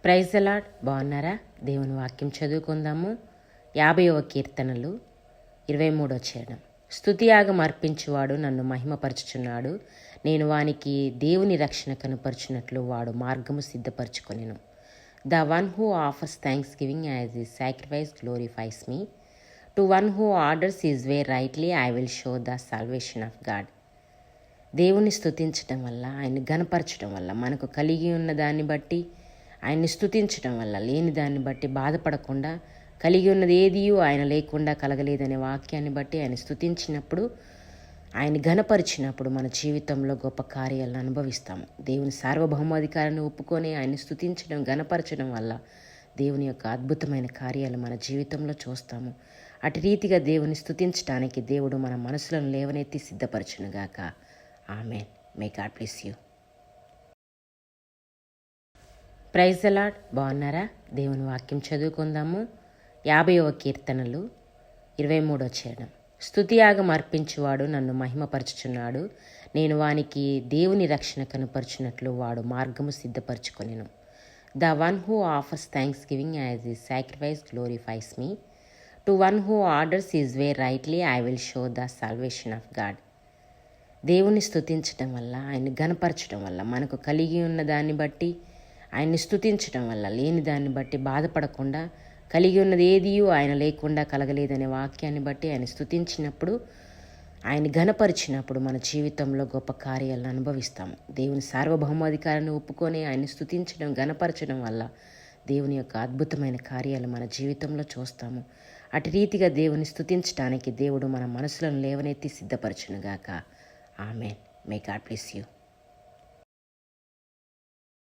Praise the Lord. బాగున్నారా? దేవుని వాక్యం చదువుకుందాము. 50వ కీర్తనలు 23వ చరణం. స్తుతియాగం అర్పించువాడు నన్ను మహిమపరచుచున్నాడు. నేను వానికి దేవుని రక్షణ కనుపరుచున్నట్లు వాడు మార్గము సిద్ధపరచుకొనెను. The one who offers thanksgiving as the sacrifice glorifies me. To one who orders his way rightly I will show the salvation of God. దేవుని స్తుతించడం వల్ల, ఆయన్ని గనపరచడం వల్ల, మనకు కలిగి ఉన్న దాన్ని బట్టి ఆయన్ని స్తుతించడం వల్ల, లేని దాన్ని బట్టి బాధపడకుండా, కలిగి ఉన్నది ఏదియూ ఆయన లేకుండా కలగలేదనే వాక్యాన్ని బట్టి ఆయన స్తుతించినప్పుడు, ఆయన ఘనపరిచినప్పుడు మన జీవితంలో గొప్ప కార్యాలను అనుభవిస్తాము. దేవుని సార్వభౌమాధికారాన్ని ఒప్పుకొని ఆయన్ని స్తుతించడం, ఘనపరచడం వల్ల దేవుని యొక్క అద్భుతమైన కార్యాలు మన జీవితంలో చూస్తాము. అటు రీతిగా దేవుని స్తుతించడానికి దేవుడు మన మనసులను లేవనెత్తి సిద్ధపరచునుగాక. Amen. May God bless you. Praise the Lord. బాగున్నారా? దేవుని వాక్యం చదువుకుందాము. 50వ కీర్తనలు 23వ చరణం. స్తుతియాగం అర్పించువాడు నన్ను మహిమపరచుచున్నాడు. నేను వానికి దేవుని రక్షణ కనుపరుచున్నట్లు వాడు మార్గము సిద్ధపరచుకొనెను. The one who offers thanksgiving as the sacrifice glorifies me. To one who orders his way rightly I will show the salvation of God. దేవుని స్తుతించడం వల్ల, ఆయన్ని గనపరచడం వల్ల, మనకు కలిగి ఉన్న దాన్ని బట్టి ఆయన్ని స్తుతించడం వల్ల, లేని దాన్ని బట్టి బాధపడకుండా, కలిగి ఉన్నది ఏదియూ ఆయన లేకుండా కలగలేదనే వాక్యాన్ని బట్టి ఆయన స్తుతించినప్పుడు, ఆయన ఘనపరిచినప్పుడు మన జీవితంలో గొప్ప కార్యాలను అనుభవిస్తాము. దేవుని సార్వభౌమాధికారాన్ని ఒప్పుకొని ఆయన్ని స్తుతించడం, ఘనపరచడం వల్ల దేవుని యొక్క అద్భుతమైన కార్యాలు మన జీవితంలో చూస్తాము. అటు రీతిగా దేవుని స్తుతించడానికి దేవుడు మన మనసులను లేవనెత్తి సిద్ధపరచునుగాక. Amen. May God bless you.